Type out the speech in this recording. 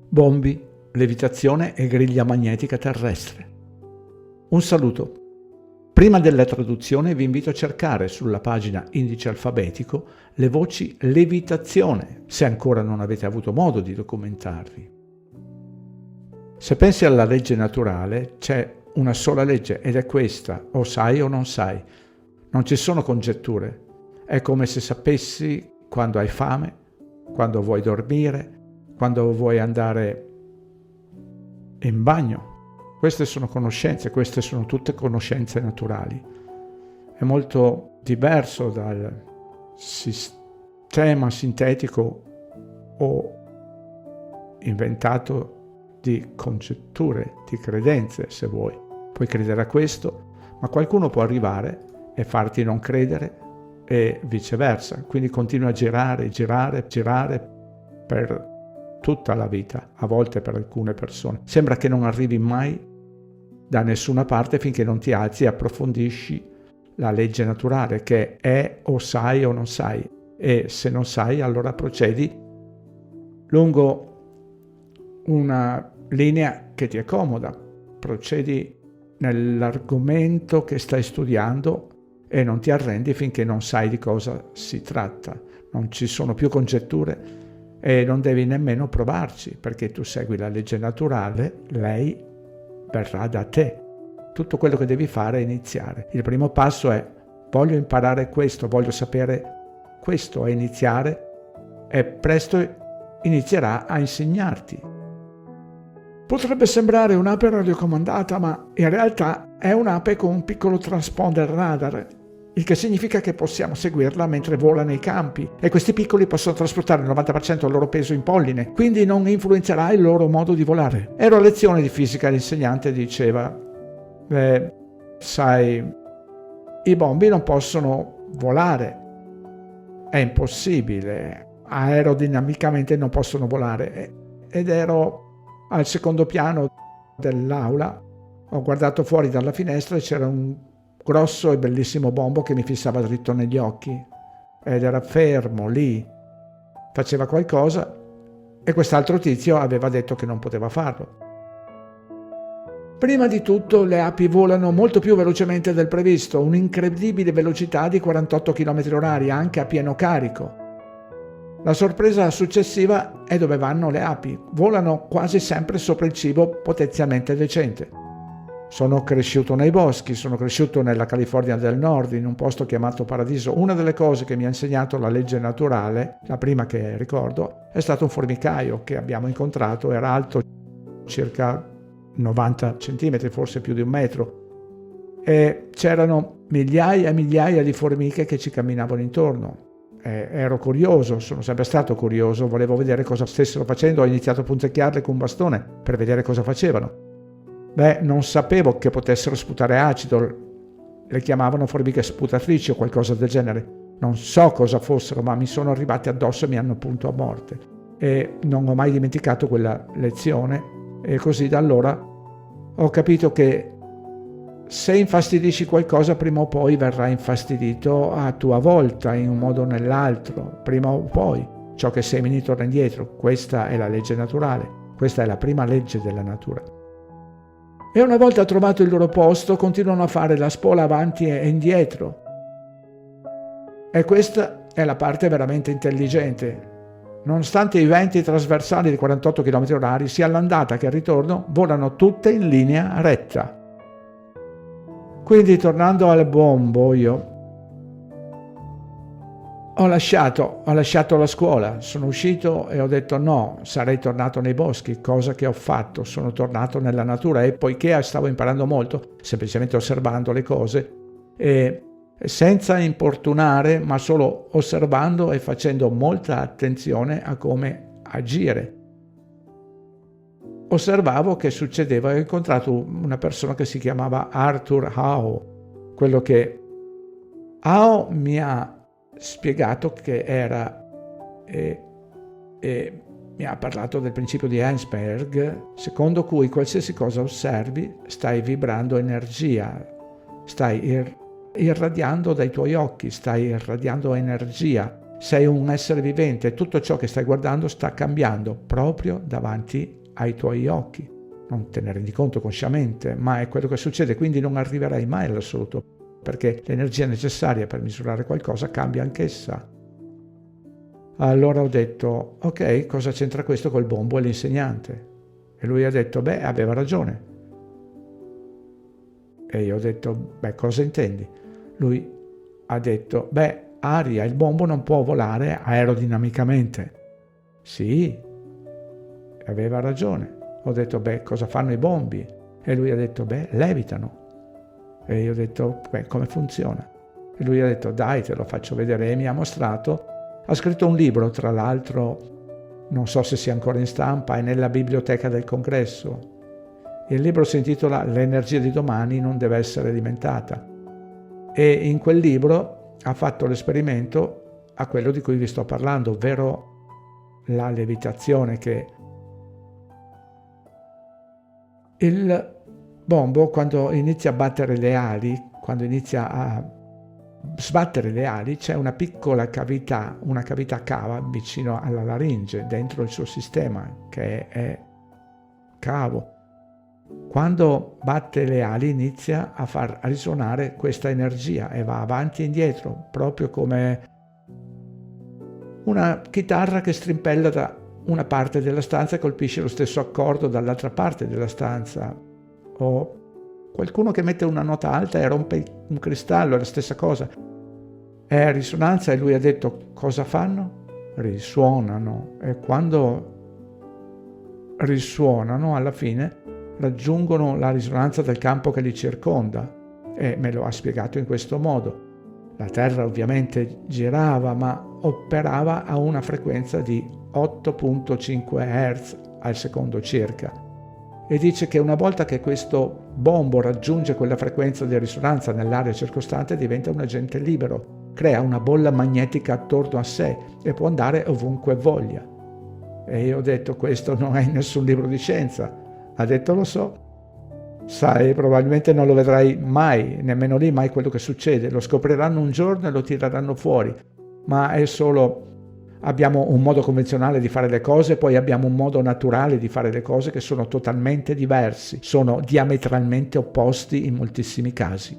bombi, levitazione e griglia magnetica terrestre. Un saluto. Prima della traduzione vi invito a cercare sulla pagina indice alfabetico le voci levitazione, se ancora non avete avuto modo di documentarvi. Se pensi alla legge naturale, c'è una sola legge ed è questa: o sai o non sai. Non ci sono congetture. È come se sapessi quando hai fame, quando vuoi dormire, quando vuoi andare in bagno. Queste sono conoscenze, queste sono tutte conoscenze naturali. È molto diverso dal sistema sintetico o inventato di congetture, di credenze, se vuoi. Puoi credere a questo, ma qualcuno può arrivare e farti non credere e viceversa. Quindi continua a girare per tutta la vita, a volte per alcune persone. Sembra che non arrivi mai da nessuna parte finché non ti alzi e approfondisci la legge naturale, che è o sai o non sai. E se non sai, allora procedi lungo una linea che ti è comoda. Procedi nell'argomento che stai studiando e non ti arrendi finché non sai di cosa si tratta. Non ci sono più congetture e non devi nemmeno provarci, perché tu segui la legge naturale, lei verrà da te. Tutto quello che devi fare è iniziare. Il primo passo è: voglio imparare questo, voglio sapere questo, è iniziare, e presto inizierà a insegnarti. Potrebbe sembrare un'ape radiocomandata, ma in realtà è un'ape con un piccolo transponder radar, il che significa che possiamo seguirla mentre vola nei campi, e questi piccoli possono trasportare il 90% del loro peso in polline, quindi non influenzerà il loro modo di volare. Ero a lezione di fisica e l'insegnante diceva: sai, i bombi non possono volare, è impossibile, aerodinamicamente non possono volare. Ed ero al secondo piano dell'aula, ho guardato fuori dalla finestra e c'era un grosso e bellissimo bombo che mi fissava dritto negli occhi ed era fermo lì, faceva qualcosa, e quest'altro tizio aveva detto che non poteva farlo. Prima di tutto le api volano molto più velocemente del previsto, un'incredibile velocità di 48 km/h anche a pieno carico. La sorpresa successiva è dove vanno le api. Volano quasi sempre sopra il cibo potenzialmente decente. Sono cresciuto nei boschi, sono cresciuto nella California del Nord, in un posto chiamato Paradiso. Una delle cose che mi ha insegnato la legge naturale, la prima che ricordo, è stato un formicaio che abbiamo incontrato. Era alto circa 90 centimetri, forse più di 1 metro, e c'erano migliaia e migliaia di formiche che ci camminavano intorno. Ero curioso, sono sempre stato curioso, volevo vedere cosa stessero facendo. Ho iniziato a punzecchiarle con un bastone per vedere cosa facevano. Non sapevo che potessero sputare acido, le chiamavano formiche sputatrici o qualcosa del genere. Non so cosa fossero, ma mi sono arrivate addosso e mi hanno punto a morte. E non ho mai dimenticato quella lezione, e così da allora ho capito che se infastidisci qualcosa, prima o poi verrà infastidito a tua volta, in un modo o nell'altro. Prima o poi ciò che semini torna indietro. Questa è la legge naturale, questa è la prima legge della natura. E una volta trovato il loro posto, continuano a fare la spola avanti e indietro. E questa è la parte veramente intelligente. Nonostante i venti trasversali di 48 km/h, sia all'andata che al ritorno, volano tutte in linea retta. Quindi, tornando al bombo, io ho lasciato la scuola, sono uscito e ho detto no, sarei tornato nei boschi, cosa che ho fatto. Sono tornato nella natura, e poiché stavo imparando molto, semplicemente osservando le cose, e senza importunare, ma solo osservando e facendo molta attenzione a come agire. Osservavo che succedeva. Ho incontrato una persona che si chiamava Arthur Howe. Quello che Howe mi ha spiegato che era e mi ha parlato del principio di Heisenberg, secondo cui qualsiasi cosa osservi stai vibrando energia, stai irradiando dai tuoi occhi, stai irradiando energia. Sei un essere vivente, tutto ciò che stai guardando sta cambiando proprio davanti ai tuoi occhi. Non te ne rendi conto consciamente, ma è quello che succede, quindi non arriverai mai all'assoluto, perché l'energia necessaria per misurare qualcosa cambia anch'essa. Allora ho detto, ok, cosa c'entra questo col bombo e l'insegnante? E lui ha detto, aveva ragione. E io ho detto, cosa intendi? Lui ha detto, aria, il bombo non può volare aerodinamicamente. Sì, aveva ragione. Ho detto, cosa fanno i bombi? E lui ha detto, levitano. E io ho detto, come funziona? E lui ha detto, dai, te lo faccio vedere. E mi ha mostrato. Ha scritto un libro, tra l'altro, non so se sia ancora in stampa, è nella biblioteca del Congresso. Il libro si intitola L'energia di domani non deve essere alimentata. E in quel libro ha fatto l'esperimento a quello di cui vi sto parlando, ovvero la levitazione, che il bombo, quando inizia a battere le ali, quando inizia a sbattere le ali, c'è una piccola cavità, una cavità cava vicino alla laringe, dentro il suo sistema, che è cavo. Quando batte le ali inizia a far risuonare questa energia e va avanti e indietro, proprio come una chitarra che strimpella da una parte della stanza e colpisce lo stesso accordo dall'altra parte della stanza, o qualcuno che mette una nota alta e rompe un cristallo, è la stessa cosa. È risonanza. E lui ha detto, cosa fanno? Risuonano, e quando risuonano alla fine raggiungono la risonanza del campo che li circonda, e me lo ha spiegato in questo modo. La Terra ovviamente girava, ma operava a una frequenza di 8.5 Hz al secondo circa, e dice che una volta che questo bombo raggiunge quella frequenza di risonanza nell'area circostante diventa un agente libero, crea una bolla magnetica attorno a sé e può andare ovunque voglia. E io ho detto, questo non è in nessun libro di scienza. Ha detto, lo so, sai, probabilmente non lo vedrai mai, nemmeno lì mai quello che succede, lo scopriranno un giorno e lo tireranno fuori, ma è solo, abbiamo un modo convenzionale di fare le cose, poi abbiamo un modo naturale di fare le cose che sono totalmente diversi, sono diametralmente opposti in moltissimi casi.